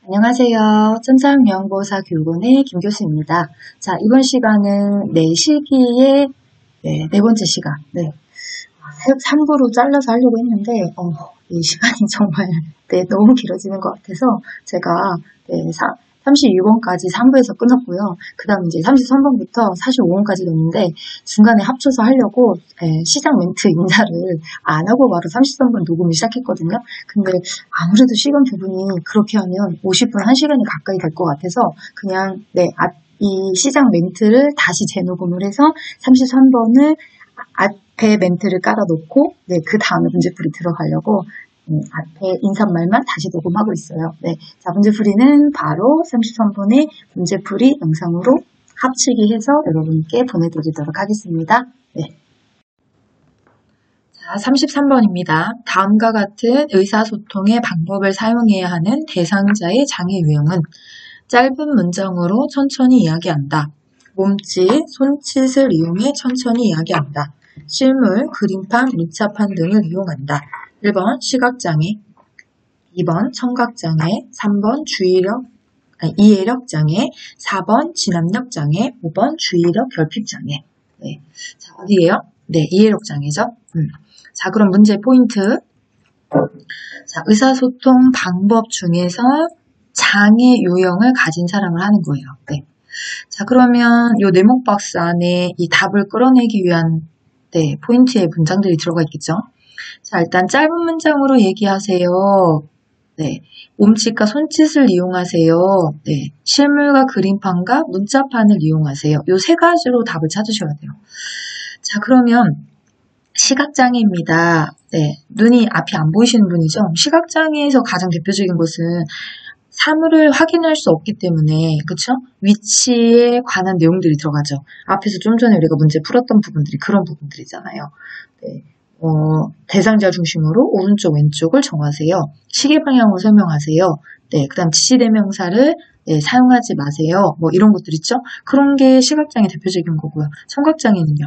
안녕하세요. 짬짬영양보호사 교육원의 김교수입니다. 자, 이번 시간은 내시기의 네 번째 시간. 3부로 잘라서 하려고 했는데 이 시간이 정말 너무 길어지는 것 같아서 제가 32번까지 3부에서 끊었고요. 그 다음 이제 33번부터 45번까지 넣었는데 중간에 합쳐서 하려고 시작 멘트 인사를 안 하고 바로 33번 녹음을 시작했거든요. 근데 아무래도 시간 부분이 그렇게 하면 50분, 1시간이 가까이 될 것 같아서 그냥 이 시작 멘트를 다시 재녹음을 해서 33번을 앞에 멘트를 깔아놓고 그 다음에 문제풀이 들어가려고 앞에 인사말만 다시 녹음하고 있어요. 자, 문제풀이는 바로 33번의 문제풀이 영상으로 합치기 해서 여러분께 보내드리도록 하겠습니다. 자, 33번입니다. 다음과 같은 의사소통의 방법을 사용해야 하는 대상자의 장애 유형은 짧은 문장으로 천천히 이야기한다. 몸짓, 손짓을 이용해 천천히 이야기한다. 실물, 그림판, 문자판 등을 이용한다. 1번 시각장애, 2번 청각장애, 3번 이해력장애, 4번 진압력장애, 5번 주의력 결핍장애. 자, 어디예요? 이해력장애죠. 자, 그럼 문제 포인트. 자, 의사소통 방법 중에서 장애 유형을 가진 사람을 하는 거예요. 자, 그러면 이 네모 박스 안에 이 답을 끌어내기 위한 포인트의 문장들이 들어가 있겠죠. 자, 일단 짧은 문장으로 얘기하세요. 몸짓과 손짓을 이용하세요. 실물과 그림판과 문자판을 이용하세요. 이 세 가지로 답을 찾으셔야 돼요. 자, 그러면 시각장애입니다. 눈이 앞이 안 보이시는 분이죠. 시각장애에서 가장 대표적인 것은 사물을 확인할 수 없기 때문에, 그쵸? 위치에 관한 내용들이 들어가죠. 앞에서 좀 전에 우리가 문제 풀었던 부분들이 그런 부분들이잖아요. 대상자 중심으로 오른쪽, 왼쪽을 정하세요. 시계 방향으로 설명하세요. 그 다음 지시대명사를 사용하지 마세요. 이런 것들 있죠? 그런 게 시각장애 대표적인 거고요. 청각장애는요?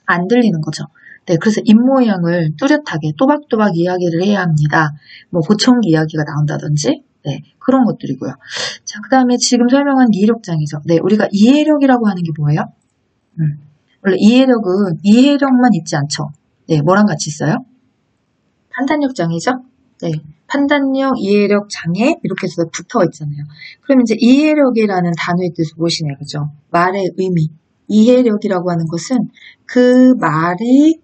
안 들리는 거죠. 그래서 입모양을 뚜렷하게 또박또박 이야기를 해야 합니다. 보청기 이야기가 나온다든지, 그런 것들이고요. 자, 그 다음에 지금 설명한 이해력장애죠. 우리가 이해력이라고 하는 게 뭐예요? 원래 이해력은 이해력만 있지 않죠. 뭐랑 같이 있어요? 판단력 장애죠? 판단력, 이해력, 장애 이렇게 해서 붙어 있잖아요. 그럼 이제 이해력이라는 단어의 뜻을 무엇이냐, 그죠? 말의 의미. 이해력이라고 하는 것은 그 말이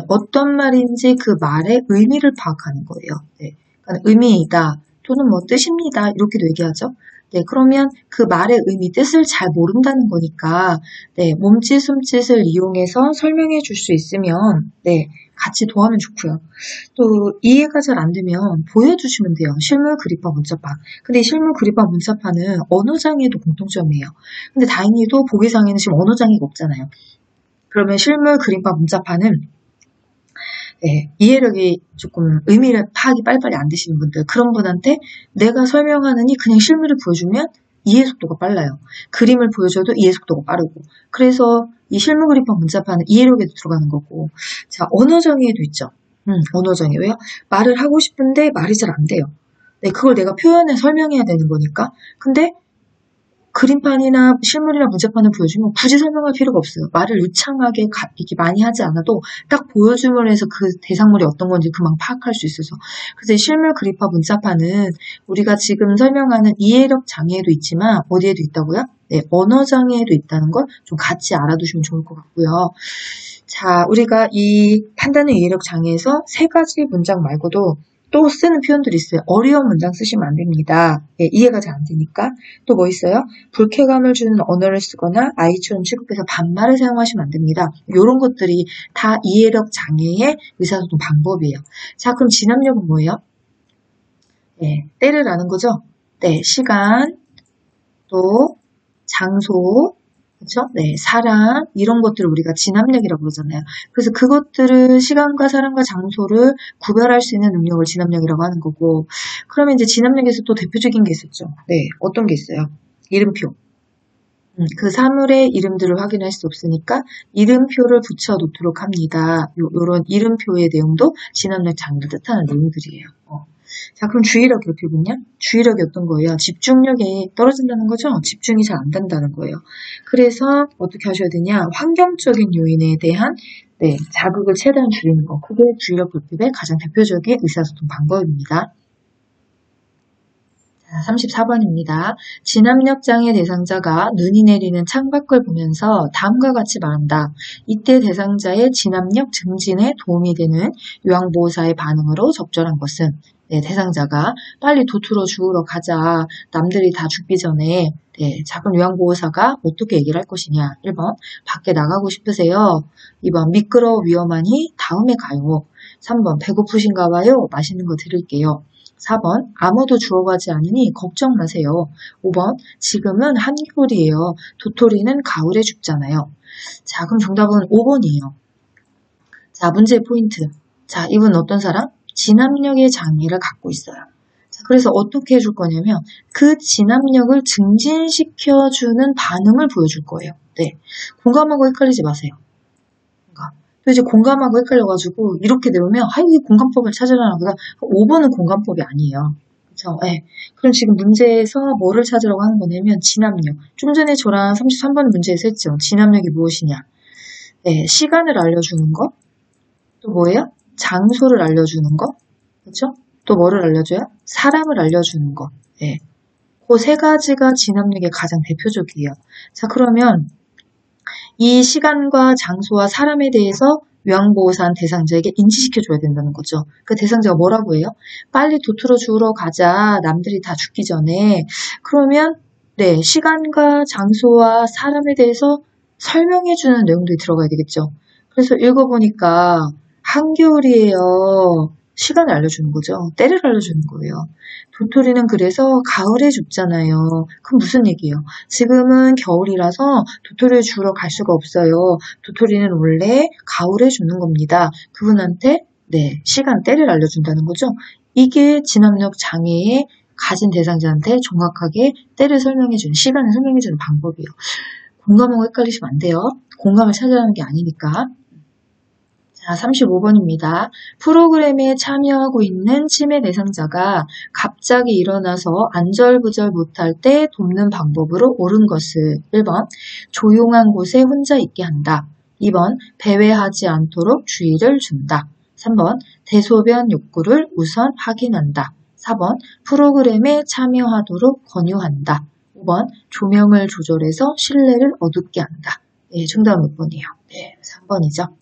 어떤 말인지 그 말의 의미를 파악하는 거예요. 그러니까 의미이다 또는 뜻입니다 이렇게도 얘기하죠. 그러면 그 말의 의미, 뜻을 잘 모른다는 거니까 몸짓, 손짓을 이용해서 설명해 줄 수 있으면 같이 도와면 좋고요. 또 이해가 잘 안 되면 보여주시면 돼요. 실물, 그림판, 문자판. 근데 이 실물, 그림판, 문자판은 언어장애도 공통점이에요. 근데 다행히도 보기장애는 지금 언어장애가 없잖아요. 그러면 실물, 그림판, 문자판은 이해력이 조금 의미를 파악이 빨리빨리 안 되시는 분들, 그런 분한테 내가 설명하느니 그냥 실물을 보여주면 이해 속도가 빨라요. 그림을 보여줘도 이해 속도가 빠르고. 그래서 이 실물, 그림판, 문자판은 이해력에도 들어가는 거고. 자, 언어장애도 있죠. 언어장애. 왜요? 말을 하고 싶은데 말이 잘 안 돼요. 그걸 내가 표현해 설명해야 되는 거니까. 근데 그림판이나 실물이나 문제판을 보여주면 굳이 설명할 필요가 없어요. 말을 유창하게 이렇게 많이 하지 않아도 딱 보여줌으로 해서 그 대상물이 어떤 건지 금방 파악할 수 있어서. 그래서 실물, 그림판, 문자판은 우리가 지금 설명하는 이해력 장애도 있지만 어디에도 있다고요? 언어 장애도 있다는 걸 좀 같이 알아두시면 좋을 것 같고요. 자, 우리가 이 판단의 이해력 장애에서 세 가지 문장 말고도 또 쓰는 표현들이 있어요. 어려운 문장 쓰시면 안 됩니다. 이해가 잘 안 되니까. 또 뭐 있어요? 불쾌감을 주는 언어를 쓰거나 아이처럼 취급해서 반말을 사용하시면 안 됩니다. 이런 것들이 다 이해력 장애의 의사소통 방법이에요. 자, 그럼 진압력은 뭐예요? 때를 아는 거죠? 시간, 또 장소, 그렇죠? 사람 이런 것들을 우리가 진압력이라고 그러잖아요. 그래서 그것들을 시간과 사람과 장소를 구별할 수 있는 능력을 진압력이라고 하는 거고. 그러면 이제 진압력에서 또 대표적인 게 있었죠. 어떤 게 있어요? 이름표. 그 사물의 이름들을 확인할 수 없으니까 이름표를 붙여놓도록 합니다. 요런 이름표의 내용도 진압력 장애를 뜻하는 내용들이에요. 자, 그럼 주의력 이렇게 보냐? 주의력이 어떤 거예요? 집중력이 떨어진다는 거죠? 집중이 잘 안 된다는 거예요. 그래서 어떻게 하셔야 되냐? 환경적인 요인에 대한 자극을 최대한 줄이는 거. 그게 주의력 결핍의 가장 대표적인 의사소통 방법입니다. 34번입니다. 진압력 장애 대상자가 눈이 내리는 창밖을 보면서 다음과 같이 말한다. 이때 대상자의 진압력 증진에 도움이 되는 요양보호사의 반응으로 적절한 것은 대상자가 빨리 도트로 주우러 가자. 남들이 다 죽기 전에 작은 요양보호사가 어떻게 얘기를 할 것이냐. 1번 밖에 나가고 싶으세요. 2번 미끄러워 위험하니 다음에 가요. 3번 배고프신가 봐요. 맛있는 거 드릴게요. 4번 아무도 주워가지 않으니 걱정 마세요. 5번 지금은 한겨울이에요. 도토리는 가을에 죽잖아요. 자, 그럼 정답은 5번이에요. 자, 문제의 포인트. 자, 이분은 어떤 사람? 진압력의 장애를 갖고 있어요. 자, 그래서 어떻게 해줄 거냐면 그 진압력을 증진시켜주는 반응을 보여줄 거예요. 공감하고 헷갈리지 마세요. 또 이제 공감하고 헷갈려가지고 이렇게 내우면 이게 공감법을 찾으라는 거다. 5번은 공감법이 아니에요. 그렇죠? 그럼 지금 문제에서 뭐를 찾으라고 하는 거냐면 진압력. 좀 전에 저랑 33번 문제에서 했죠. 진압력이 무엇이냐. 시간을 알려주는 거. 또 뭐예요? 장소를 알려주는 거. 그렇죠? 또 뭐를 알려줘요? 사람을 알려주는 거. 그 세 가지가 진압력의 가장 대표적이에요. 자, 그러면 이 시간과 장소와 사람에 대해서 요양보호사한 대상자에게 인지시켜줘야 된다는 거죠. 그 대상자가 뭐라고 해요? 빨리 도트로 주우러 가자. 남들이 다 죽기 전에. 그러면 시간과 장소와 사람에 대해서 설명해주는 내용들이 들어가야 되겠죠. 그래서 읽어보니까 한겨울이에요. 시간을 알려주는 거죠. 때를 알려주는 거예요. 도토리는 그래서 가을에 죽잖아요. 그럼 무슨 얘기예요? 지금은 겨울이라서 도토리를 주우러 갈 수가 없어요. 도토리는 원래 가을에 죽는 겁니다. 그분한테 시간, 때를 알려준다는 거죠. 이게 진압력 장애에 가진 대상자한테 정확하게 때를 설명해주는, 시간을 설명해주는 방법이에요. 공감하고 헷갈리시면 안 돼요. 공감을 찾아가는 게 아니니까. 자, 35번입니다. 프로그램에 참여하고 있는 치매 대상자가 갑자기 일어나서 안절부절 못할 때 돕는 방법으로 옳은 것을 1번 조용한 곳에 혼자 있게 한다. 2번 배회하지 않도록 주의를 준다. 3번 대소변 욕구를 우선 확인한다. 4번 프로그램에 참여하도록 권유한다. 5번 조명을 조절해서 신뢰를 얻게 한다. 정답은 몇 번이에요? 3번이죠.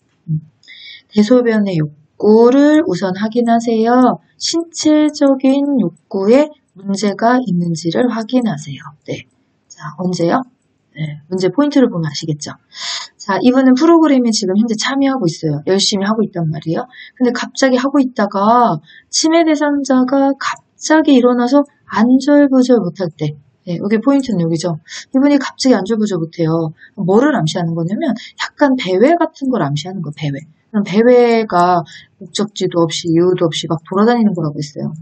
대소변의 욕구를 우선 확인하세요. 신체적인 욕구에 문제가 있는지를 확인하세요. 자, 언제요? 문제 포인트를 보면 아시겠죠? 자, 이분은 프로그램에 지금 현재 참여하고 있어요. 열심히 하고 있단 말이에요. 근데 갑자기 하고 있다가 치매 대상자가 갑자기 일어나서 안절부절 못할 때 여기 포인트는 여기죠. 이분이 갑자기 안절부절 못해요. 뭐를 암시하는 거냐면 약간 배회 같은 걸 암시하는 거예요. 배회. 배회가 목적지도 없이 이유도 없이 막 돌아다니는 거라고 했어요.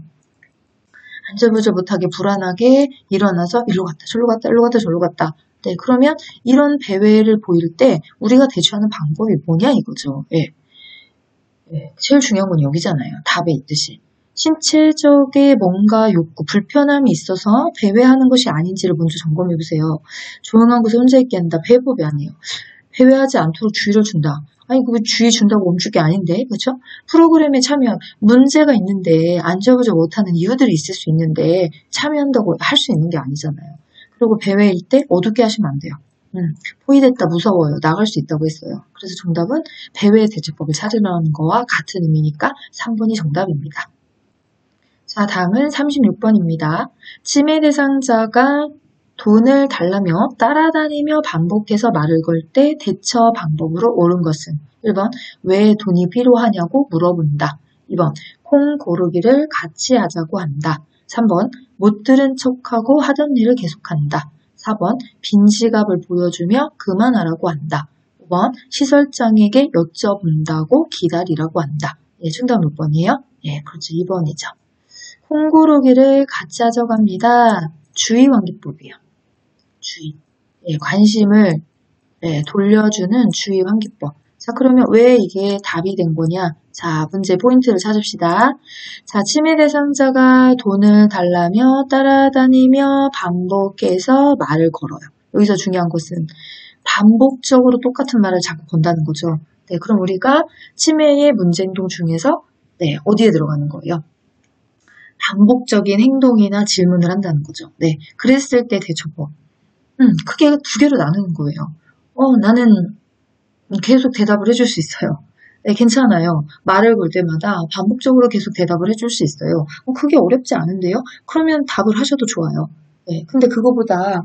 안절부절 못하게 불안하게 일어나서 일로 갔다 저로 갔다 일로 갔다 저로 갔다. 그러면 이런 배회를 보일 때 우리가 대처하는 방법이 뭐냐 이거죠. 제일 중요한 건 여기잖아요. 답에 있듯이. 신체적인 뭔가 욕구, 불편함이 있어서 배회하는 것이 아닌지를 먼저 점검해보세요. 조용한 곳에 혼자 있게 한다. 배회법이 아니에요. 배회하지 않도록 주의를 준다. 아니 그거 주의 준다고 멈출 게 아닌데, 그렇죠? 프로그램에 참여 문제가 있는데 안절부절 못하는 이유들이 있을 수 있는데 참여한다고 할 수 있는 게 아니잖아요. 그리고 배회일 때 어둡게 하시면 안 돼요. 포위됐다 무서워요. 나갈 수 있다고 했어요. 그래서 정답은 배회 대처법을 찾으라는 거와 같은 의미니까 3번이 정답입니다. 자, 다음은 36번입니다. 치매 대상자가 돈을 달라며 따라다니며 반복해서 말을 걸 때 대처 방법으로 옳은 것은 1번 왜 돈이 필요하냐고 물어본다. 2번 콩 고르기를 같이 하자고 한다. 3번 못 들은 척하고 하던 일을 계속한다. 4번 빈 지갑을 보여주며 그만하라고 한다. 5번 시설장에게 여쭤본다고 기다리라고 한다. 정답 몇 번이에요? 그렇죠. 2번이죠. 콩 고르기를 같이 하자고 합니다. 주의 완기법이에요. 주의. 관심을 돌려주는 주의 환기법. 자, 그러면 왜 이게 답이 된 거냐? 자, 문제 포인트를 찾읍시다. 자, 침해 대상자가 돈을 달라며 따라다니며 반복해서 말을 걸어요. 여기서 중요한 것은 반복적으로 똑같은 말을 자꾸 건다는 거죠. 네, 그럼 우리가 치매의 문제 행동 중에서 어디에 들어가는 거예요? 반복적인 행동이나 질문을 한다는 거죠. 네, 그랬을 때 대처법. 크게 두 개로 나누는 거예요. 나는 계속 대답을 해줄 수 있어요. 네, 괜찮아요. 말을 걸 때마다 반복적으로 계속 대답을 해줄 수 있어요. 그게 어렵지 않은데요? 그러면 답을 하셔도 좋아요. 네, 근데 그거보다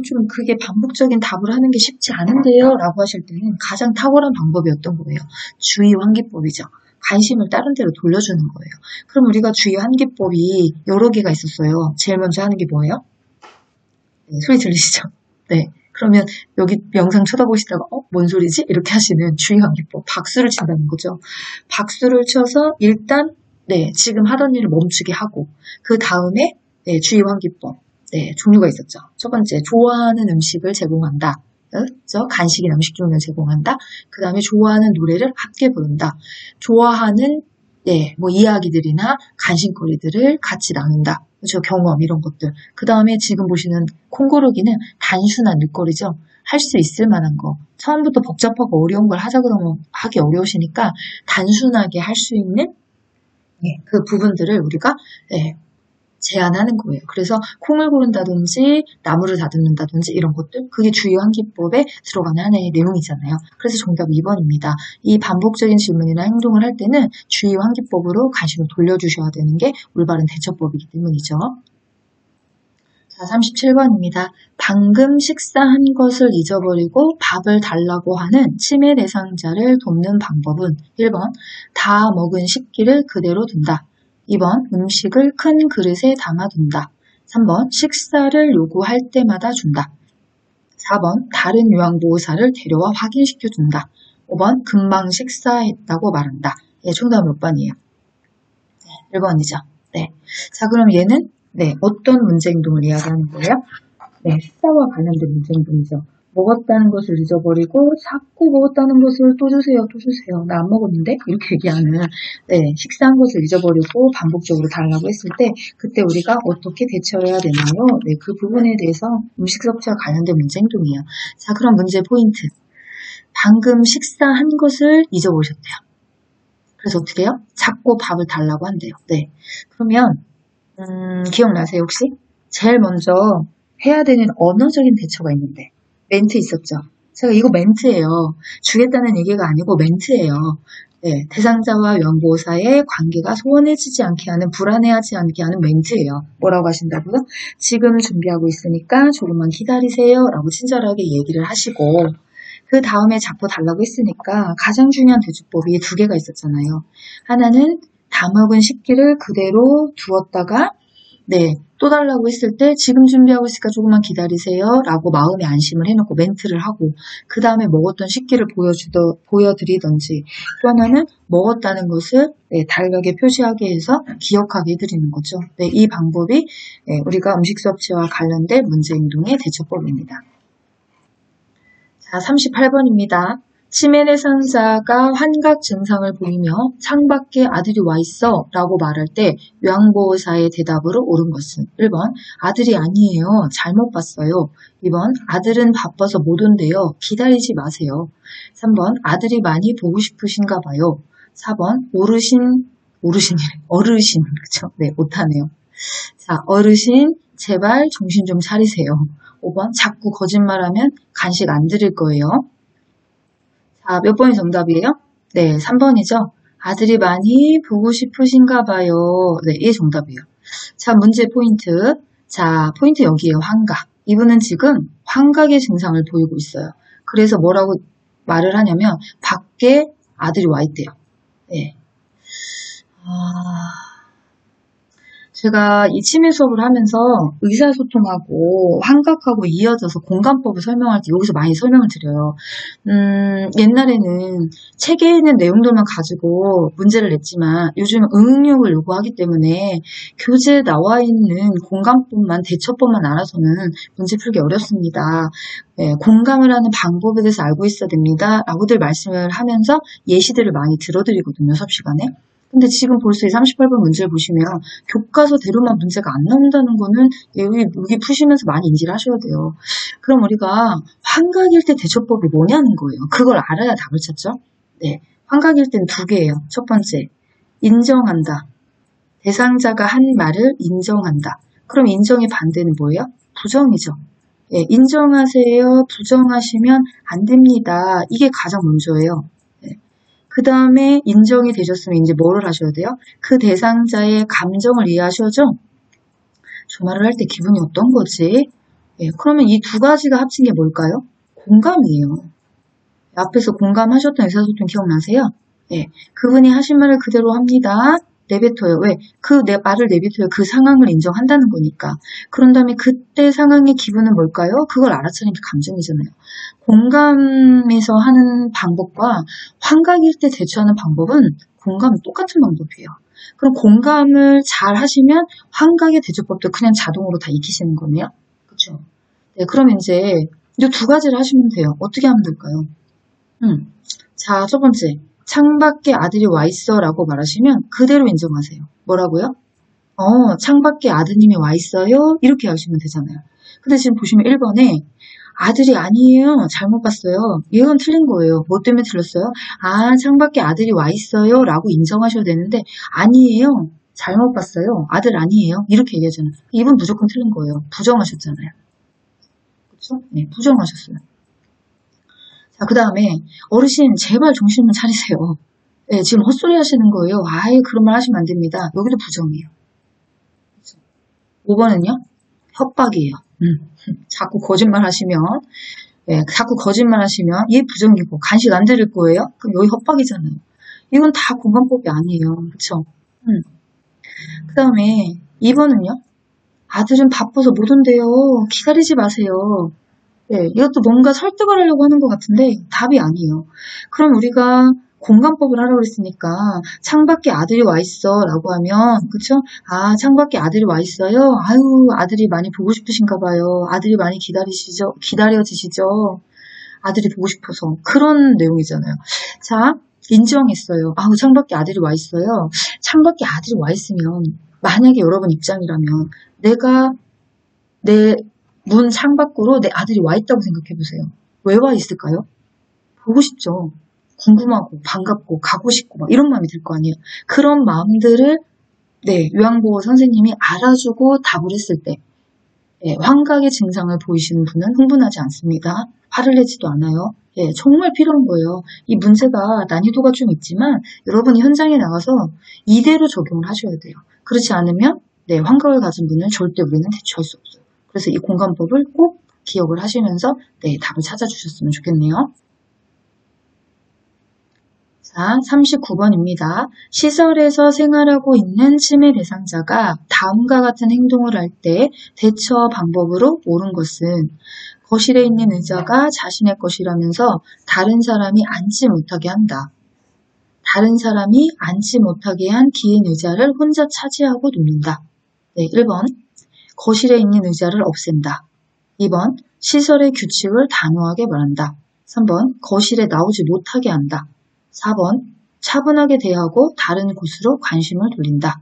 좀 그게 반복적인 답을 하는 게 쉽지 않은데요? 라고 하실 때는 가장 탁월한 방법이 어떤 거예요? 주의 환기법이죠. 관심을 다른 데로 돌려주는 거예요. 그럼 우리가 주의 환기법이 여러 개가 있었어요. 제일 먼저 하는 게 뭐예요? 네, 소리 들리시죠? 네. 그러면 여기 영상 쳐다보시다가 뭔 소리지? 이렇게 하시는 주의 환기법. 박수를 친다는 거죠. 박수를 쳐서 일단 지금 하던 일을 멈추게 하고 그 다음에 주의 환기법. 종류가 있었죠. 첫 번째, 좋아하는 음식을 제공한다. 그렇죠? 간식이나 음식 종류를 제공한다. 그 다음에 좋아하는 노래를 함께 부른다. 좋아하는 뭐 이야기들이나 간식거리들을 같이 나눈다. 그렇죠? 경험 이런 것들. 그 다음에 지금 보시는 콩고르기는 단순한 일거리죠. 할 수 있을 만한 거. 처음부터 복잡하고 어려운 걸 하자 그러면 하기 어려우시니까 단순하게 할 수 있는 그 부분들을 우리가 제안하는 거예요. 그래서 콩을 고른다든지 나무를 다듬는다든지 이런 것들 그게 주의 환기법에 들어가는 하나의 내용이잖아요. 그래서 정답 2번입니다. 이 반복적인 질문이나 행동을 할 때는 주의 환기법으로 관심을 돌려주셔야 되는 게 올바른 대처법이기 때문이죠. 자, 37번입니다. 방금 식사한 것을 잊어버리고 밥을 달라고 하는 치매 대상자를 돕는 방법은 1번 다 먹은 식기를 그대로 둔다. 2번 음식을 큰 그릇에 담아둔다. 3번 식사를 요구할 때마다 준다. 4번 다른 요양보호사를 데려와 확인시켜준다. 5번 금방 식사했다고 말한다. 정답 몇 번이에요? 1번이죠. 네. 자, 그럼 얘는 어떤 문제 행동을 이야기하는 거예요? 식사와 관련된 문제 행동이죠. 먹었다는 것을 잊어버리고 자꾸 먹었다는 것을 또 주세요, 또 주세요. 나 안 먹었는데? 이렇게 얘기하는 식사한 것을 잊어버리고 반복적으로 달라고 했을 때 그때 우리가 어떻게 대처해야 되나요? 그 부분에 대해서 음식 섭취와 관련된 문제 행동이에요. 자, 그럼 문제 포인트. 방금 식사한 것을 잊어버리셨대요. 그래서 어떻게 해요? 자꾸 밥을 달라고 한대요. 그러면 기억나세요 혹시? 제일 먼저 해야 되는 언어적인 대처가 있는데 멘트 있었죠? 제가 이거 멘트예요. 주겠다는 얘기가 아니고 멘트예요. 대상자와 요양보호사의 관계가 소원해지지 않게 하는, 불안해하지 않게 하는 멘트예요. 뭐라고 하신다고요? 지금 준비하고 있으니까 조금만 기다리세요. 라고 친절하게 얘기를 하시고 그 다음에 자꾸 달라고 했으니까 가장 중요한 대처법이 두 개가 있었잖아요. 하나는 다 먹은 식기를 그대로 두었다가 또 달라고 했을 때 지금 준비하고 있으니까 조금만 기다리세요 라고 마음의 안심을 해놓고 멘트를 하고 그 다음에 먹었던 식기를 보여드리던지 또 하나는 먹었다는 것을 달력에 표시하게 해서 기억하게 해드리는 거죠. 이 방법이 우리가 음식 섭취와 관련된 문제 행동의 대처법입니다. 자, 38번입니다. 치매 대상자가 환각 증상을 보이며 창밖에 아들이 와 있어 라고 말할 때 요양보호사의 대답으로 옳은 것은 1번 아들이 아니에요. 잘못 봤어요. 2번 아들은 바빠서 못 온대요. 기다리지 마세요. 3번 아들이 많이 보고 싶으신가 봐요. 4번 어르신 그쵸? 못하네요. 자, 어르신 제발 정신 좀 차리세요. 5번 자꾸 거짓말하면 간식 안 드릴 거예요. 자, 몇 번이 정답이에요? 3번이죠. 아들이 많이 보고 싶으신가 봐요. 이게 정답이에요. 자, 문제 포인트. 자, 포인트 여기에요. 환각. 이분은 지금 환각의 증상을 보이고 있어요. 그래서 뭐라고 말을 하냐면 밖에 아들이 와 있대요. 제가 이 치매 수업을 하면서 의사소통하고 환각하고 이어져서 공감법을 설명할 때 여기서 많이 설명을 드려요. 옛날에는 책에 있는 내용들만 가지고 문제를 냈지만 요즘은 응용력을 요구하기 때문에 교재에 나와 있는 공감법만, 대처법만 알아서는 문제 풀기 어렵습니다. 네, 공감을 하는 방법에 대해서 알고 있어야 됩니다. 라고들 말씀을 하면서 예시들을 많이 들어드리거든요, 수업 시간에. 근데 지금 벌써 이 38번 문제를 보시면 교과서대로만 문제가 안 나온다는 거는 여기 푸시면서 많이 인지를 하셔야 돼요. 그럼 우리가 환각일 때 대처법이 뭐냐는 거예요. 그걸 알아야 답을 찾죠. 네, 환각일 때는 두 개예요. 첫 번째, 인정한다. 대상자가 한 말을 인정한다. 그럼 인정의 반대는 뭐예요? 부정이죠. 네, 인정하세요. 부정하시면 안 됩니다. 이게 가장 먼저예요. 그 다음에 인정이 되셨으면 이제 뭐를 하셔야 돼요? 그 대상자의 감정을 이해하셔야죠? 저 말을 할 때 기분이 어떤 거지? 예, 그러면 이 두 가지가 합친 게 뭘까요? 공감이에요. 앞에서 공감하셨던 의사소통 기억나세요? 예, 그분이 하신 말을 그대로 합니다. 내뱉어요. 왜? 내 말을 내뱉어요. 그 상황을 인정한다는 거니까. 그런 다음에 그때 상황의 기분은 뭘까요? 그걸 알아차리는 게 감정이잖아요. 공감에서 하는 방법과 환각일 때 대처하는 방법은 공감은 똑같은 방법이에요. 그럼 공감을 잘 하시면 환각의 대처법도 그냥 자동으로 다 익히시는 거네요. 그렇죠? 네, 그럼 이제 이 두 가지를 하시면 돼요. 어떻게 하면 될까요? 자, 첫 번째. 창밖에 아들이 와 있어 라고 말하시면 그대로 인정하세요. 뭐라고요? 창밖에 아드님이 와 있어요? 이렇게 하시면 되잖아요. 근데 지금 보시면 1번에 아들이 아니에요. 잘못 봤어요. 이건 틀린 거예요. 뭐 때문에 틀렸어요? 창밖에 아들이 와 있어요 라고 인정하셔야 되는데 아니에요. 잘못 봤어요. 아들 아니에요. 이렇게 얘기하잖아요. 이분 무조건 틀린 거예요. 부정하셨잖아요. 그렇죠? 네, 부정하셨어요. 자, 그 다음에 어르신 제발 정신을 차리세요. 네, 지금 헛소리 하시는 거예요. 그런 말 하시면 안 됩니다. 여기도 부정이에요. 5번은요? 협박이에요. 자꾸 거짓말 하시면 얘 부정이고 간식 안 드릴 거예요? 그럼 여기 협박이잖아요. 이건 다 공감법이 아니에요. 그쵸? 그 다음에 2번은요? 아들은 바빠서 못 온대요. 기다리지 마세요. 네, 이것도 뭔가 설득을 하려고 하는 것 같은데 답이 아니에요. 그럼 우리가 공감법을 하라고 했으니까 창밖에 아들이 와 있어 라고 하면 그쵸? 창밖에 아들이 와 있어요. 아들이 많이 보고 싶으신가 봐요. 아들이 많이 기다려지시죠. 아들이 보고 싶어서 그런 내용이잖아요. 자, 인정했어요. 창밖에 아들이 와 있어요. 창밖에 아들이 와 있으면 만약에 여러분 입장이라면 내가 내 문 창밖으로 내 아들이 와 있다고 생각해보세요. 왜 와 있을까요? 보고 싶죠. 궁금하고 반갑고 가고 싶고 막 이런 마음이 들 거 아니에요. 그런 마음들을 요양보호 선생님이 알아주고 답을 했을 때 환각의 증상을 보이시는 분은 흥분하지 않습니다. 화를 내지도 않아요. 정말 필요한 거예요. 이 문제가 난이도가 좀 있지만 여러분이 현장에 나가서 이대로 적용을 하셔야 돼요. 그렇지 않으면 환각을 가진 분은 절대 우리는 대처할 수 없어요. 그래서 이 공감법을 꼭 기억을 하시면서 답을 찾아주셨으면 좋겠네요. 자, 39번입니다. 시설에서 생활하고 있는 치매 대상자가 다음과 같은 행동을 할 때 대처 방법으로 옳은 것은 거실에 있는 의자가 자신의 것이라면서 다른 사람이 앉지 못하게 한다. 다른 사람이 앉지 못하게 한 긴 의자를 혼자 차지하고 눕는다. 1번. 거실에 있는 의자를 없앤다. 2번. 시설의 규칙을 단호하게 말한다. 3번. 거실에 나오지 못하게 한다. 4번. 차분하게 대하고 다른 곳으로 관심을 돌린다.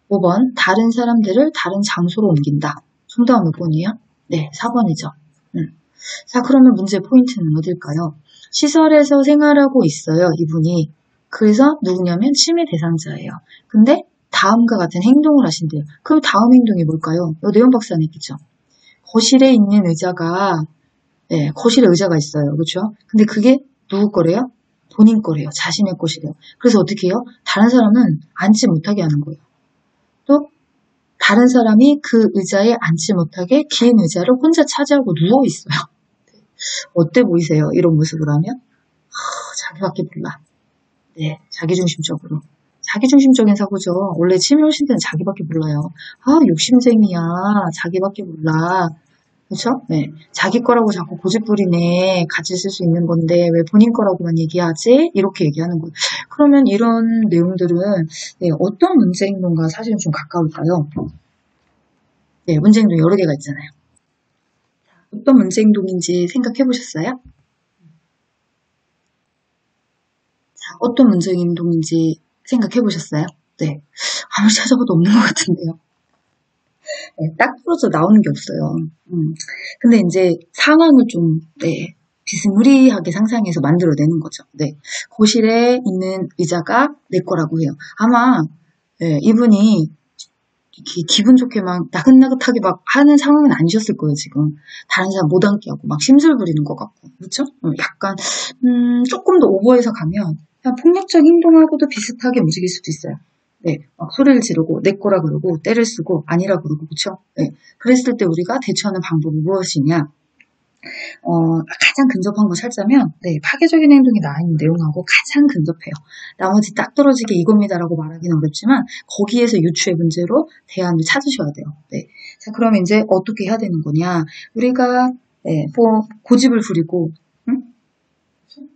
5번. 다른 사람들을 다른 장소로 옮긴다. 정답은 몇 번이에요? 네, 4번이죠. 자, 그러면 문제 포인트는 어딜까요? 시설에서 생활하고 있어요, 이분이. 그래서 누구냐면 치매 대상자예요. 근데 다음과 같은 행동을 하신대요. 그럼 다음 행동이 뭘까요? 내원 박사는 있겠죠. 거실에 있는 의자가 거실에 의자가 있어요. 그렇죠? 근데 그게 누구 거래요? 본인 거래요. 자신의 것이래요. 그래서 어떻게 해요? 다른 사람은 앉지 못하게 하는 거예요. 또 다른 사람이 그 의자에 앉지 못하게 긴 의자를 혼자 차지하고 누워 있어요. 어때 보이세요? 이런 모습을 하면? 자기밖에 몰라. 자기중심적으로. 자기중심적인 사고죠. 원래 치매 오신 때는 자기밖에 몰라요. 아, 욕심쟁이야. 자기밖에 몰라. 그렇죠? 네. 자기 거라고 자꾸 고집부리네. 같이 쓸 수 있는 건데 왜 본인 거라고만 얘기하지? 이렇게 얘기하는 거예요. 그러면 이런 내용들은 네, 어떤 문제 행동과 사실은 좀 가까울까요? 네, 문제 행동 여러 개가 있잖아요. 어떤 문제 행동인지 생각해 보셨어요? 자, 어떤 문제 행동인지 생각해 보셨어요? 네. 아무리 찾아봐도 없는 것 같은데요. 네, 딱 부러져 나오는 게 없어요. 근데 이제 상황을 좀, 네, 비스무리하게 상상해서 만들어내는 거죠. 네. 거실에 있는 의자가 내 거라고 해요. 아마, 네, 이분이 이렇게 기분 좋게 막 나긋나긋하게 막 하는 상황은 아니셨을 거예요, 지금. 다른 사람 못 앉게 하고 막 심술 부리는 것 같고. 그렇죠? 약간, 조금 더 오버해서 가면 그냥 폭력적 행동하고도 비슷하게 움직일 수도 있어요. 네, 막 소리를 지르고 내 거라 그러고 때를 쓰고 아니라 그러고 그렇죠? 네, 그랬을 때 우리가 대처하는 방법이 무엇이냐? 가장 근접한 거 찾자면 네, 파괴적인 행동이 나와 있는 내용하고 가장 근접해요. 나머지 딱 떨어지게 이겁니다라고 말하기는 어렵지만 거기에서 유추의 문제로 대안을 찾으셔야 돼요. 네, 자 그러면 이제 어떻게 해야 되는 거냐? 우리가 네, 뭐 고집을 부리고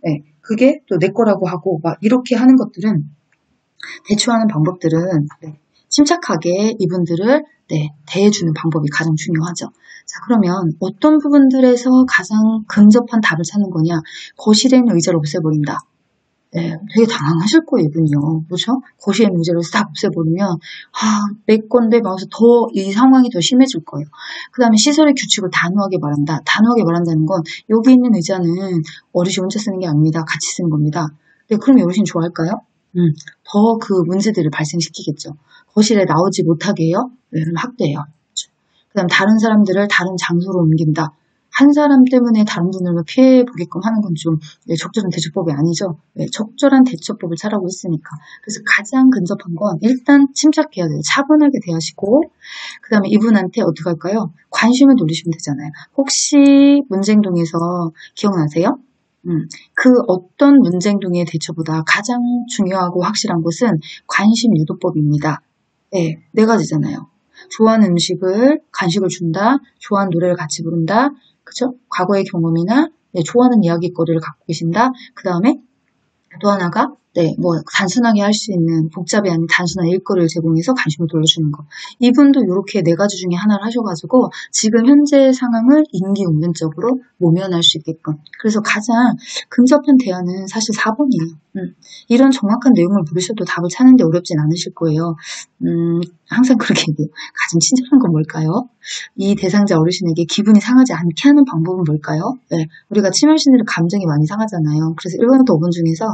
네, 그게 또 내 거라고 하고 막 이렇게 하는 것들은 대처하는 방법들은 네, 침착하게 이분들을 네, 대해주는 방법이 가장 중요하죠. 자, 그러면 어떤 부분들에서 가장 근접한 답을 찾는 거냐? 거실에 있는 의자를 없애버린다. 네, 되게 당황하실 거예요, 이분이요. 그렇죠? 거실에 있는 의자를 싹 없애버리면 내 건데 막서 더 이 상황이 더 심해질 거예요. 그 다음에 시설의 규칙을 단호하게 말한다. 단호하게 말한다는 건 여기 있는 의자는 어르신 혼자 쓰는 게 아닙니다. 같이 쓰는 겁니다. 네, 그럼 어르신 좋아할까요? 더 그 문제들을 발생시키겠죠. 거실에 나오지 못하게 해요? 네, 그럼 학대해요. 그 다음 다른 사람들을 다른 장소로 옮긴다. 한 사람 때문에 다른 분을 피해 보게끔 하는 건 좀 적절한 대처법이 아니죠. 적절한 대처법을 찾아고 있으니까. 그래서 가장 근접한 건 일단 침착해야 돼요. 차분하게 대하시고 그 다음에 이분한테 어떻게 할까요? 관심을 돌리시면 되잖아요. 혹시 문제행동에서 기억나세요? 그 어떤 문제행동의 대처보다 가장 중요하고 확실한 것은 관심 유도법입니다. 네, 네 가지잖아요. 좋아하는 음식을 간식을 준다, 좋아하는 노래를 같이 부른다, 그죠? 과거의 경험이나 네, 좋아하는 이야기거리를 갖고 계신다. 그 다음에 또 하나가 네, 뭐 단순하게 할 수 있는 복잡이 아닌 단순한 일거리를 제공해서 관심을 돌려주는 거. 이분도 이렇게 네 가지 중에 하나를 하셔가지고 지금 현재 상황을 임기응변적으로 모면할 수 있게끔. 그래서 가장 근접한 대안은 사실 4번이에요. 이런 정확한 내용을 물으셔도 답을 찾는 데 어렵진 않으실 거예요. 항상 그렇게 얘기해요. 가장 친절한 건 뭘까요? 이 대상자 어르신에게 기분이 상하지 않게 하는 방법은 뭘까요? 네, 우리가 치매신들은 감정이 많이 상하잖아요. 그래서 1번부터 5번 중에서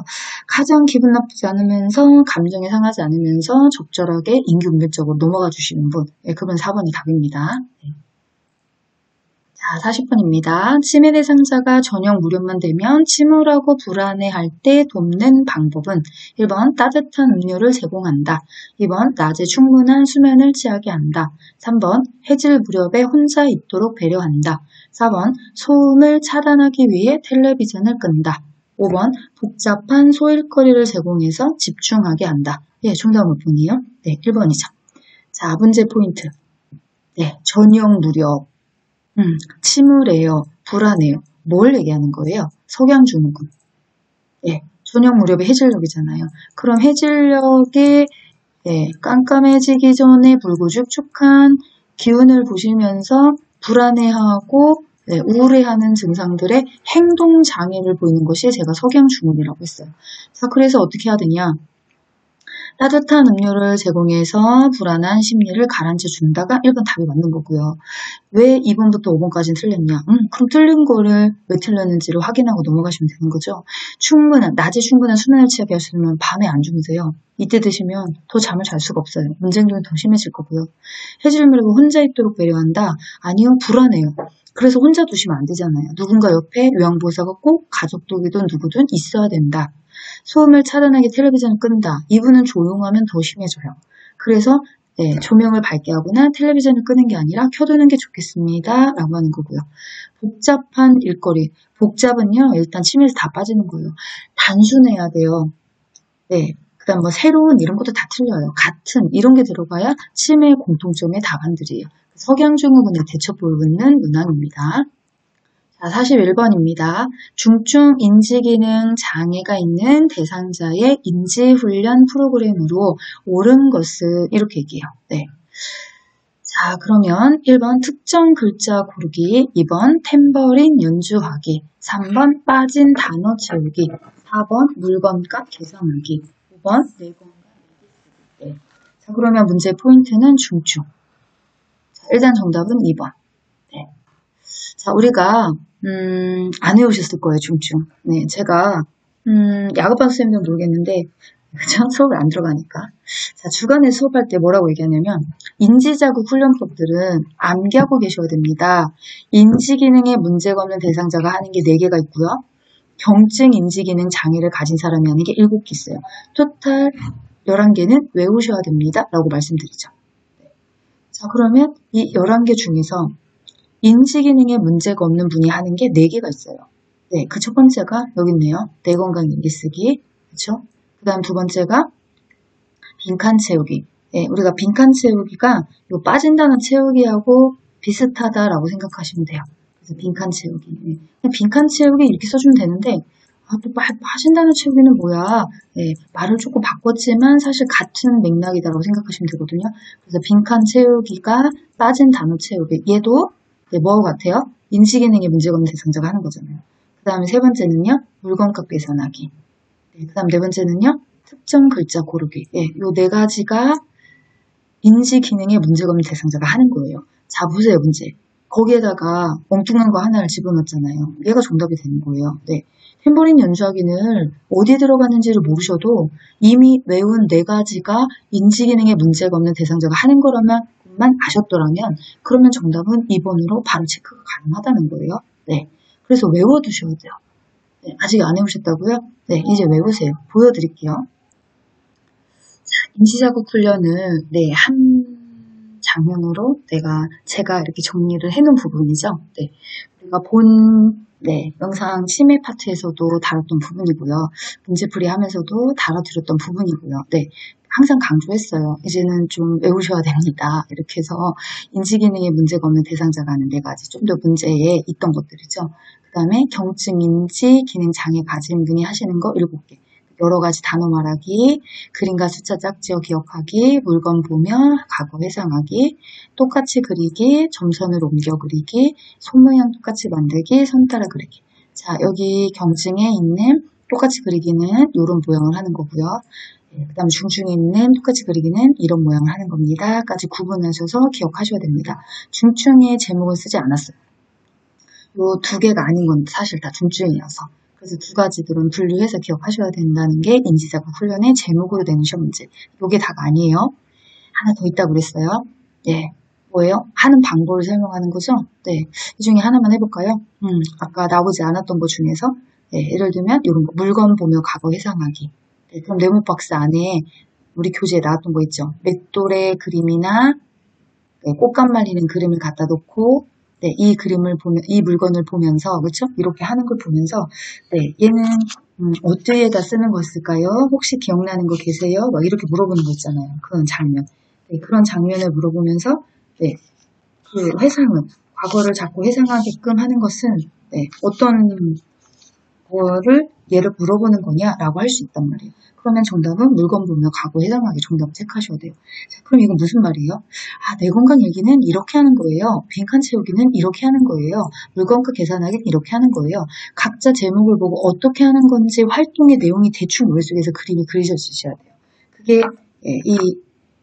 가장 기분 나쁘지 않으면서 감정이 상하지 않으면서 적절하게 임기응변적으로 넘어가 주시는 분, 네, 그분 4번이 답입니다. 네. 자, 40번입니다. 치매 대상자가 저녁 무렵만 되면 침울하고 불안해할 때 돕는 방법은 1번 따뜻한 음료를 제공한다. 2번 낮에 충분한 수면을 취하게 한다. 3번 해질 무렵에 혼자 있도록 배려한다. 4번 소음을 차단하기 위해 텔레비전을 끈다. 5번 복잡한 소일거리를 제공해서 집중하게 한다. 예, 정답은 몇 번이에요? 네, 1번이죠. 자, 문제 포인트. 네, 저녁 무렵. 침울해요. 불안해요. 뭘 얘기하는 거예요? 석양증후군. 예, 저녁 무렵에 해질녘이잖아요. 그럼 해질녘에 깜깜해지기 전에 불구죽죽한 기운을 보시면서 불안해하고 우울해하는 증상들의 행동장애를 보이는 것이 제가 석양증후군이라고 했어요. 자, 그래서 어떻게 해야 되냐? 따뜻한 음료를 제공해서 불안한 심리를 가라앉혀 준다가 1번 답이 맞는 거고요. 왜 2번부터 5번까지는 틀렸냐? 그럼 틀린 거를 왜 틀렸는지를 확인하고 넘어가시면 되는 거죠. 낮에 충분한 수면을 취하게 하시면 밤에 안 주무세요. 이때 드시면 더 잠을 잘 수가 없어요. 문제행동이 더 심해질 거고요. 해질 무렵에 혼자 있도록 배려한다? 아니요, 불안해요. 그래서 혼자 두시면 안 되잖아요. 누군가 옆에 요양보호사가 꼭 가족들이든 누구든 있어야 된다. 소음을 차단하게 텔레비전을 끈다. 이분은 조용하면 더 심해져요. 그래서 조명을 밝게 하거나 텔레비전을 끄는 게 아니라 켜두는 게 좋겠습니다. 라고 하는 거고요. 복잡한 일거리. 복잡은요, 일단 치매에서 다 빠지는 거예요. 단순해야 돼요. 네. 그 다음 뭐 새로운 이런 것도 다 틀려요. 같은 이런 게 들어가야 치매의 공통점의 답안들이에요. 석양증후군의 대처법은 문항입니다. 자, 41번입니다. 중증 인지기능 장애가 있는 대상자의 인지훈련 프로그램으로 옳은 것은 이렇게 얘기해요. 네. 자, 그러면 1번 특정 글자 고르기, 2번 탬버린 연주하기, 3번 빠진 단어 채우기, 4번 물건값 계산하기, 5번 내건과 네. 자, 그러면 문제 포인트는 중증. 자, 일단 정답은 2번. 네. 자, 우리가 안 외우셨을 거예요, 중증. 네, 제가 야급반 선생님들은 모르겠는데 그죠? 수업을 안 들어가니까. 자, 주간에 수업할 때 뭐라고 얘기하냐면 인지자극 훈련법들은 암기하고 계셔야 됩니다. 인지기능에 문제가 없는 대상자가 하는 게 4개가 있고요. 경증 인지기능 장애를 가진 사람이 하는 게 7개 있어요. 토탈 11개는 외우셔야 됩니다. 라고 말씀드리죠. 자, 그러면 이 11개 중에서 인지기능에 문제가 없는 분이 하는 게 4개가 있어요. 네, 그 첫 번째가 여기 있네요. 뇌건강 일기쓰기. 그쵸? 그 다음 두 번째가 빈칸 채우기. 네, 우리가 빈칸 채우기가 요 빠진 단어 채우기하고 비슷하다라고 생각하시면 돼요. 그래서 빈칸 채우기. 네, 빈칸 채우기 이렇게 써주면 되는데 또 빠진 단어 채우기는 뭐야? 네, 말을 조금 바꿨지만 사실 같은 맥락이다라고 생각하시면 되거든요. 그래서 빈칸 채우기가 빠진 단어 채우기. 얘도 네, 뭐하고 같아요? 인지기능에 문제가 없는 대상자가 하는 거잖아요. 그 다음에 세 번째는요, 물건값 계산하기. 네, 그 다음 네 번째는요, 특정 글자 고르기. 예, 요 4가지가 인지기능에 문제가 없는 대상자가 하는 거예요. 자, 보세요, 문제. 거기에다가 엉뚱한 거 하나를 집어넣었잖아요. 얘가 정답이 되는 거예요. 네. 탬버린 연주하기는 어디에 들어가는지를 모르셔도 이미 외운 4가지가 인지기능에 문제가 없는 대상자가 하는 거라면 만 아셨더라면 그러면 정답은 2번으로 바로 체크가 가능하다는 거예요. 네, 그래서 외워두셔야 돼요. 네, 아직 안 외우셨다고요? 네, 이제 외우세요. 보여드릴게요. 자, 인지자극 훈련은 네, 한 장면으로 제가 이렇게 정리를 해놓은 부분이죠. 네, 우리가 네, 영상 치매 파트에서도 다뤘던 부분이고요. 문제풀이 하면서도 다뤄드렸던 부분이고요. 네, 항상 강조했어요. 이제는 좀 외우셔야 됩니다. 이렇게 해서 인지기능에 문제가 없는 대상자가 하는 4가지 좀 더 문제에 있던 것들이죠. 그 다음에 경증 인지 기능 장애 가진 분이 하시는 거 7개. 여러 가지 단어 말하기, 그림과 숫자 짝지어 기억하기, 물건 보며 과거 회상하기, 똑같이 그리기, 점선을 옮겨 그리기, 손 모양 똑같이 만들기, 손 따라 그리기. 자, 여기 경증에 있는 똑같이 그리기는 이런 모양을 하는 거고요. 그 다음 중증에 있는 똑같이 그리기는 이런 모양을 하는 겁니다. 까지 구분하셔서 기억하셔야 됩니다. 중증의 제목은 쓰지 않았어요. 요 2개가 아닌 건 사실 다 중증이어서. 그래서 2가지들은 분류해서 기억하셔야 된다는 게 인지자극 훈련의 제목으로 되는 시험 문제. 요게 다가 아니에요. 하나 더 있다고 그랬어요. 네. 뭐예요? 하는 방법을 설명하는 거죠? 네. 이 중에 하나만 해볼까요? 아까 나오지 않았던 것 중에서 네, 예를 들면 이런 거 물건 보며 과거 회상하기. 네, 그럼 네모박스 안에 우리 교재에 나왔던 거 있죠? 맷돌의 그림이나 네, 꽃감 말리는 그림을 갖다 놓고 네, 이 그림을 보면, 이 물건을 보면서, 그렇죠? 이렇게 하는 걸 보면서, 네, 얘는 어디에다 쓰는 거였을까요? 혹시 기억나는 거 계세요? 막 이렇게 물어보는 거 있잖아요. 그런 장면. 네, 그런 장면을 물어보면서, 네, 그 회상은, 과거를 자꾸 회상하게끔 하는 것은, 네, 어떤 거를 얘를 물어보는 거냐라고 할 수 있단 말이에요. 그러면 정답은 물건 보며 과거 해당하게 정답 체크하셔야 돼요. 자, 그럼 이건 무슨 말이에요? 아, 내 건강 얘기는 이렇게 하는 거예요. 빈칸 채우기는 이렇게 하는 거예요. 물건값 계산하기는 이렇게 하는 거예요. 각자 제목을 보고 어떻게 하는 건지 활동의 내용이 대충 머릿속에서 그림이 그려지셔야 돼요. 그게 이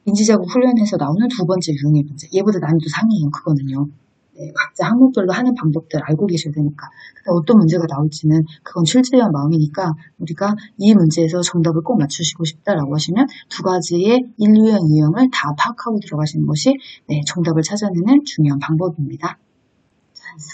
인지자극 훈련에서 나오는 2번째 유형의 문제. 얘보다 난이도 상이에요. 그거는요. 네, 각자 항목별로 하는 방법들 알고 계셔야 되니까. 어떤 문제가 나올지는 그건 실제의 마음이니까 우리가 이 문제에서 정답을 꼭 맞추시고 싶다라고 하시면 2가지의 인류형 유형을 다 파악하고 들어가시는 것이 네, 정답을 찾아내는 중요한 방법입니다.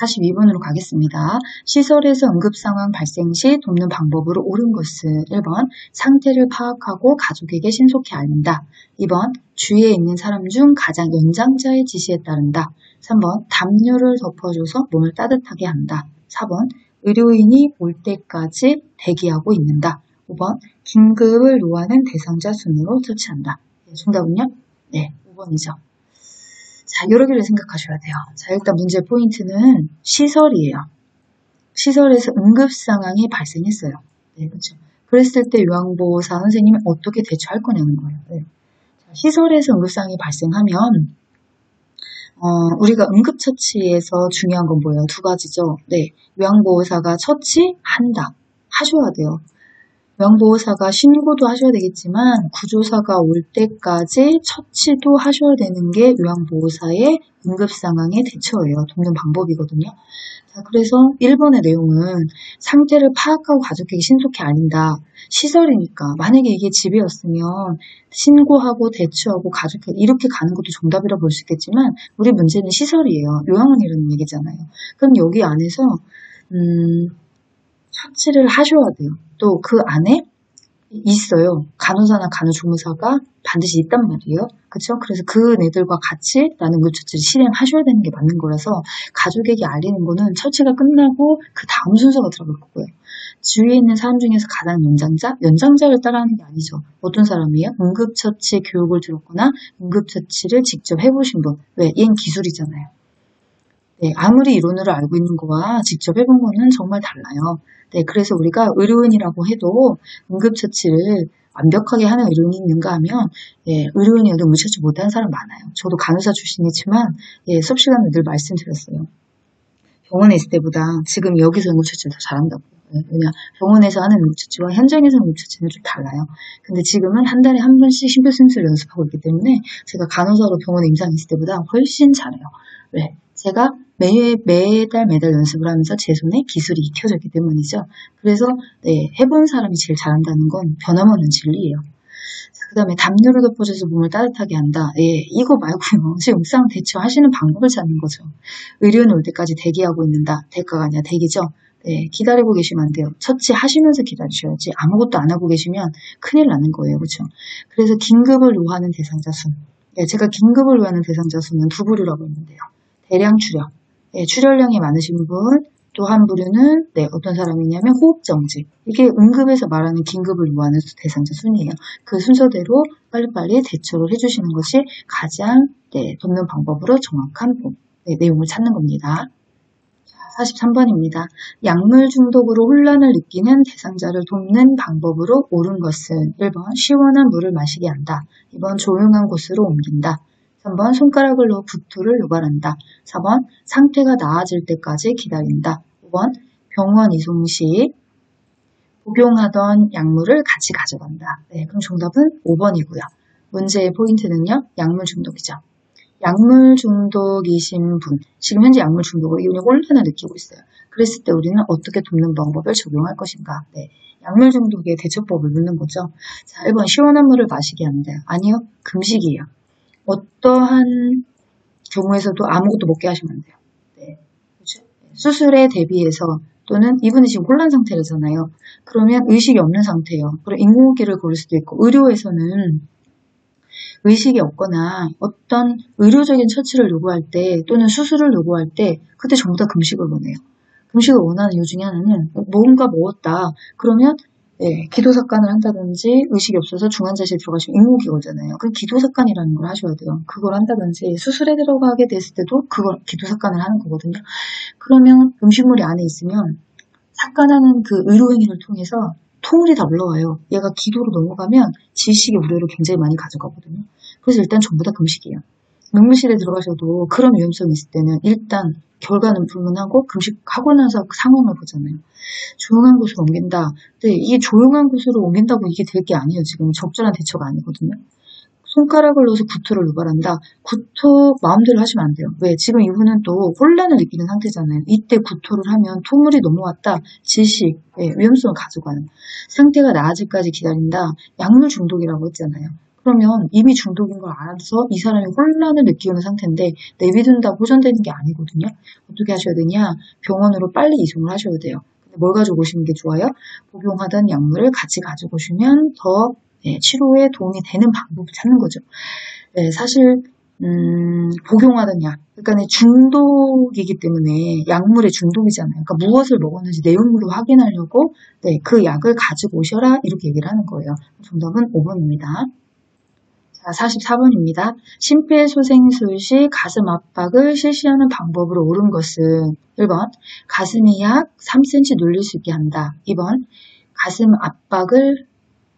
42번으로 가겠습니다. 시설에서 응급상황 발생 시 돕는 방법으로 옳은 것은 1번 상태를 파악하고 가족에게 신속히 알린다. 2번 주위에 있는 사람 중 가장 연장자의 지시에 따른다. 3번 담요를 덮어줘서 몸을 따뜻하게 한다. 4번 의료인이 올 때까지 대기하고 있는다. 5번 긴급을 요하는 대상자 순으로 처치한다. 정답은요? 네, 5번이죠. 자, 여러 개를 생각하셔야 돼요. 자, 일단 문제 포인트는 시설이에요. 시설에서 응급 상황이 발생했어요. 네, 그렇죠. 그랬을 때 요양보호사 선생님이 어떻게 대처할 거냐는 거예요. 네. 자, 시설에서 응급 상황이 발생하면 우리가 응급처치에서 중요한 건 뭐예요? 두 가지죠. 네, 요양보호사가 처치한다. 하셔야 돼요. 요양보호사가 신고도 하셔야 되겠지만 구조사가 올 때까지 처치도 하셔야 되는 게 요양보호사의 응급상황의 대처예요. 돕는 방법이거든요. 자, 그래서 1번의 내용은 상태를 파악하고 가족에게 신속히 알린다. 시설이니까 만약에 이게 집이었으면 신고하고 대처하고 가족에게 이렇게 가는 것도 정답이라 볼 수 있겠지만 우리 문제는 시설이에요. 요양원이라는 얘기잖아요. 그럼 여기 안에서 처치를 하셔야 돼요. 또 그 안에 있어요. 간호사나 간호조무사가 반드시 있단 말이에요. 그렇죠? 그래서 그 애들과 같이 나는 응급처치를 실행하셔야 되는 게 맞는 거라서 가족에게 알리는 거는 처치가 끝나고 그 다음 순서가 들어갈 거고요. 주위에 있는 사람 중에서 가장 연장자를 따라하는 게 아니죠. 어떤 사람이에요? 응급처치 교육을 들었거나 응급처치를 직접 해보신 분. 왜? 얘는 기술이잖아요. 네, 아무리 이론으로 알고 있는 거와 직접 해본 거는 정말 달라요. 네, 그래서 우리가 의료인이라고 해도 응급처치를 완벽하게 하는 의료인이 있는가 하면 의료인이어도 응급처치 못하는 사람 많아요. 저도 간호사 출신이지만 수업 시간에 늘 말씀드렸어요. 병원에 있을 때보다 지금 여기서 응급처치를 더 잘한다고요. 왜냐 병원에서 하는 응급처치와 현장에서 하는 응급처치는 좀 달라요. 근데 지금은 한 달에 한 번씩 심폐소생술을 연습하고 있기 때문에 제가 간호사로 병원에 임상에 있을 때보다 훨씬 잘해요. 왜? 제가 매달 연습을 하면서 제 손에 기술이 익혀졌기 때문이죠. 그래서 해본 사람이 제일 잘한다는 건 변함없는 진리예요. 그 다음에 담요로 덮어줘서 몸을 따뜻하게 한다. 이거 말고요. 지금 옥상 대처하시는 방법을 찾는 거죠. 의료인 올 때까지 대기하고 있는다. 대가가 아니라 대기죠. 기다리고 계시면 안 돼요. 처치하시면서 기다리셔야지. 아무것도 안 하고 계시면 큰일 나는 거예요. 그렇죠? 그래서 긴급을 요하는 대상자 수. 제가 긴급을 요하는 대상자 수는 두 부류라고 했는데요. 대량 출혈. 출혈량이 많으신 분, 또 한 부류는 어떤 사람이냐면 호흡정지. 이게 응급에서 말하는 긴급을 요하는 대상자 순이에요. 그 순서대로 빨리빨리 대처를 해주시는 것이 가장 돕는 방법으로 정확한 내용을 찾는 겁니다. 43번입니다. 약물 중독으로 혼란을 느끼는 대상자를 돕는 방법으로 옳은 것은 1번 시원한 물을 마시게 한다. 2번 조용한 곳으로 옮긴다. 3번 손가락을 넣어 구토를 유발한다. 4번 상태가 나아질 때까지 기다린다. 5번 병원 이송 시 복용하던 약물을 같이 가져간다. 그럼 정답은 5번이고요. 문제의 포인트는요. 약물 중독이죠. 약물 중독이신 분, 지금 현재 약물 중독으로 혼란을 느끼고 있어요. 그랬을 때 우리는 어떻게 돕는 방법을 적용할 것인가? 약물 중독의 대처법을 묻는 거죠. 자, 1번 시원한 물을 마시게 한다. 아니요. 금식이에요. 어떠한 경우에서도 아무것도 먹게 하시면 안 돼요. 그렇죠? 수술에 대비해서 또는 이분이 지금 혼란 상태라잖아요. 그러면 의식이 없는 상태예요. 그리고 인공호흡기를 고를 수도 있고 의료에서는 의식이 없거나 어떤 의료적인 처치를 요구할 때 또는 수술을 요구할 때 그때 전부 다 금식을 원해요. 금식을 원하는 이유 중에 하나는 뭔가 먹었다. 그러면 기도삭간을 한다든지 의식이 없어서 중환자실에 들어가시면 인공호흡기 오잖아요. 그 기도삭간이라는 걸 하셔야 돼요. 그걸 한다든지 수술에 들어가게 됐을 때도 그걸 기도삭간을 하는 거거든요. 그러면 음식물이 안에 있으면 삭간하는 그 의료행위를 통해서 토물이 다 올라와요. 얘가 기도로 넘어가면 지식의 우려를 굉장히 많이 가져가거든요. 그래서 일단 전부 다 금식이에요. 응급실에 들어가셔도 그런 위험성이 있을 때는 일단 결과는 불문하고 금식하고 나서 상황을 보잖아요. 조용한 곳으로 옮긴다. 근데 이게 조용한 곳으로 옮긴다고 이게 될 게 아니에요. 지금 적절한 대처가 아니거든요. 손가락을 넣어서 구토를 유발한다. 구토 마음대로 하시면 안 돼요. 왜? 지금 이분은 또 혼란을 느끼는 상태잖아요. 이때 구토를 하면 토물이 넘어왔다. 지식, 위험성을 가져가요. 상태가 나아질까지 기다린다. 약물 중독이라고 했잖아요. 그러면 이미 중독인 걸 알아서 이 사람이 혼란을 느끼는 상태인데 내비둔다 보존되는 게 아니거든요. 어떻게 하셔야 되냐? 병원으로 빨리 이송을 하셔야 돼요. 뭘 가지고 오시는 게 좋아요? 복용하던 약물을 같이 가지고 오시면 더 치료에 도움이 되는 방법을 찾는 거죠. 사실 복용하던 약. 그러니까 중독이기 때문에 약물의 중독이잖아요. 그러니까 무엇을 먹었는지 내용물을 확인하려고 네, 그 약을 가지고 오셔라 이렇게 얘기를 하는 거예요. 정답은 5번입니다. 자, 44번입니다. 심폐소생술 시 가슴 압박을 실시하는 방법으로 옳은 것은 1번 가슴이 약 3cm 눌릴 수 있게 한다. 2번 가슴 압박을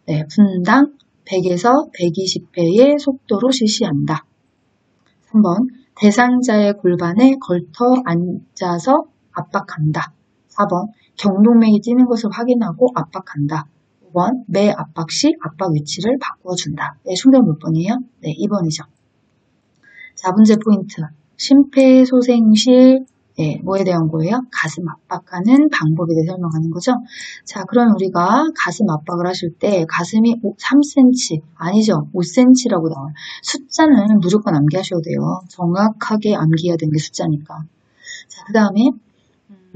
분당 100에서 120회의 속도로 실시한다. 3번 대상자의 골반에 걸터 앉아서 압박한다. 4번 경동맥이 뛰는 것을 확인하고 압박한다. 5번 매 압박 시 압박 위치를 바꿔준다. 네, 정답 몇 번이에요? 네, 2번이죠. 자, 문제 포인트. 심폐소생실 뭐에 대한 거예요? 가슴 압박하는 방법에 대해 설명하는 거죠. 자, 그럼 우리가 가슴 압박을 하실 때 가슴이 3cm, 아니죠. 5cm라고 나와요. 숫자는 무조건 암기하셔도 돼요. 정확하게 암기해야 되는 게 숫자니까. 자, 그 다음에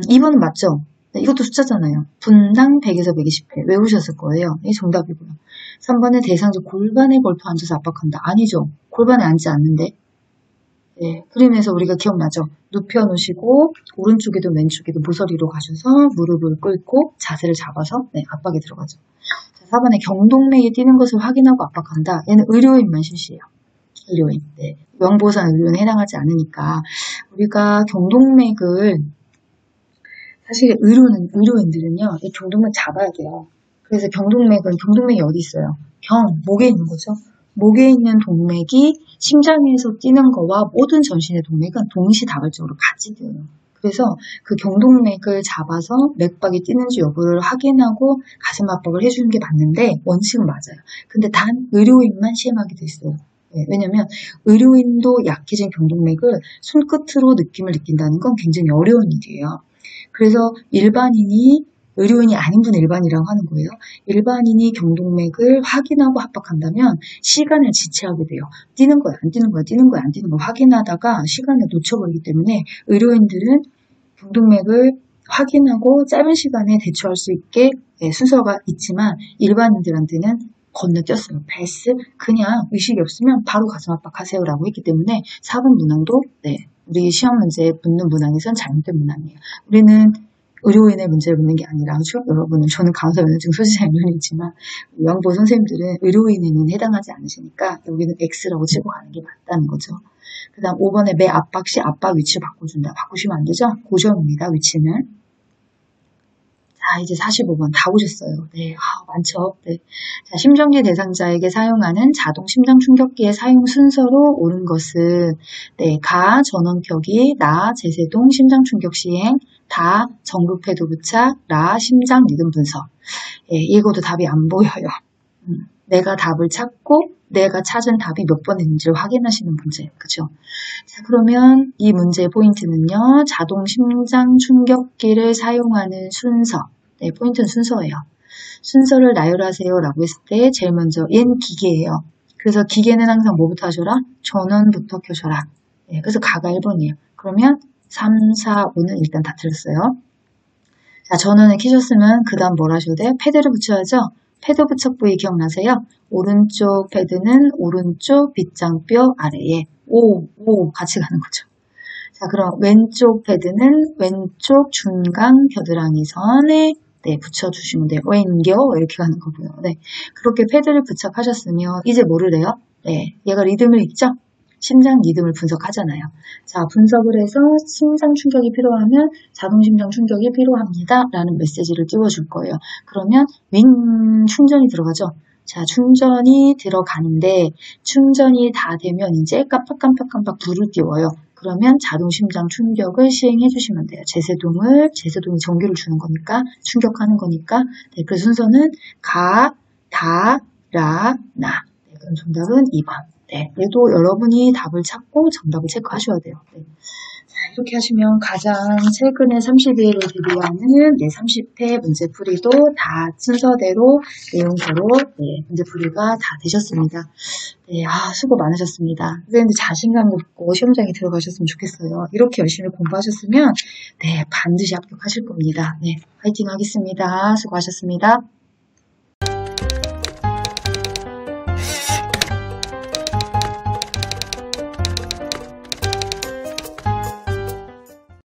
2번은 맞죠? 네, 이것도 숫자잖아요. 분당 100에서 120회 외우셨을 거예요. 이게 정답이고요. 3번은 대상자 골반에 걸터 앉아서 압박한다. 아니죠. 골반에 앉지 않는데. 네, 그림에서 우리가 기억나죠? 눕혀놓으시고 오른쪽에도 왼쪽에도 모서리로 가셔서 무릎을 꿇고 자세를 잡아서 압박이 들어가죠. 자, 4번에 경동맥이 뛰는 것을 확인하고 압박한다. 얘는 의료인만 실시해요. 의료인. 네, 명보상 의료인에 해당하지 않으니까 우리가 경동맥을 사실 의료인들은요, 이 경동맥 잡아야 돼요. 그래서 경동맥이 어디 있어요? 목에 있는 거죠. 목에 있는 동맥이 심장에서 뛰는 거와 모든 전신의 동맥은 동시다발적으로 같이 뛰어요. 그래서 그 경동맥을 잡아서 맥박이 뛰는지 여부를 확인하고 가슴 압박을 해주는 게 맞는데 원칙은 맞아요. 근데 단 의료인만 시행하게 돼 있어요. 네, 왜냐면 의료인도 약해진 경동맥을 손끝으로 느낌을 느낀다는 건 굉장히 어려운 일이에요. 그래서 의료인이 아닌 분은 일반이라고 하는 거예요. 일반인이 경동맥을 확인하고 압박한다면 시간을 지체하게 돼요. 뛰는 거야, 안 뛰는 거야, 뛰는 거야, 안 뛰는 거야 확인하다가 시간을 놓쳐버리기 때문에 의료인들은 경동맥을 확인하고 짧은 시간에 대처할 수 있게 순서가 있지만 일반인들한테는 건너뛰었어요. 패스, 그냥 의식이 없으면 바로 가슴 압박하세요라고 했기 때문에 4번 문항도 우리 시험 문제에 붙는 문항에선 잘못된 문항이에요. 우리는 의료인의 문제를 묻는 게 아니라, 그렇죠? 여러분은, 저는 간호사 면허증 소지자 인원이지만 영보 선생님들은 의료인에는 해당하지 않으시니까 여기는 X라고 치고 가는 게 맞다는 거죠. 그 다음 5번에 매 압박 시 압박 위치를 바꿔준다. 바꾸시면 안 되죠? 고정입니다. 위치는. 자, 이제 45번 다 보셨어요. 네, 많죠. 네. 자, 심정지 대상자에게 사용하는 자동 심장 충격기의 사용 순서로 옳은 것은 가 전원켜기, 나 제세동 심장 충격 시행, 다 전극 패드 부착, 라 심장 리듬 분석. 이것도 답이 안 보여요. 내가 답을 찾고 내가 찾은 답이 몇 번인지를 확인하시는 문제. 그죠? 자, 그러면 이 문제의 포인트는요. 자동 심장 충격기를 사용하는 순서. 포인트는 순서예요. 순서를 나열하세요 라고 했을 때 제일 먼저 얘는 기계예요. 그래서 기계는 항상 뭐부터 하셔라? 전원부터 켜셔라. 그래서 가가 1번이에요. 그러면 3, 4, 5는 일단 다 틀렸어요. 자, 전원을 켜셨으면 그 다음 뭘 하셔야 돼요? 패드를 붙여야죠. 패드 부착 부위 기억나세요? 오른쪽 패드는 오른쪽 빗장뼈 아래에 5 같이 가는 거죠. 자, 그럼 왼쪽 패드는 왼쪽 중간 겨드랑이 선에 붙여주시면 돼요. 왼겨 이렇게 가는 거고요. 그렇게 패드를 부착하셨으면 이제 뭐를 해요? 얘가 리듬을 읽죠? 심장 리듬을 분석하잖아요. 자, 분석을 해서 심장 충격이 필요하면 자동 심장 충격이 필요합니다. 라는 메시지를 띄워줄 거예요. 그러면 윙 충전이 들어가죠. 자, 충전이 들어가는데 충전이 다 되면 이제 깜빡깜빡깜빡 불을 띄워요. 그러면 자동 심장 충격을 시행해 주시면 돼요. 제세동이 전기를 주는 거니까 충격하는 거니까 그 순서는 가, 다, 라, 나. 그럼 정답은 2번. 그래도 여러분이 답을 찾고 정답을 체크하셔야 돼요. 자, 이렇게 하시면 가장 최근에 30회로 대비하는 30회 문제풀이도 다 순서대로 내용대로 문제풀이가 다 되셨습니다. 수고 많으셨습니다. 선생님들 자신감 갖고 시험장에 들어가셨으면 좋겠어요. 이렇게 열심히 공부하셨으면 반드시 합격하실 겁니다. 화이팅 하겠습니다. 수고하셨습니다.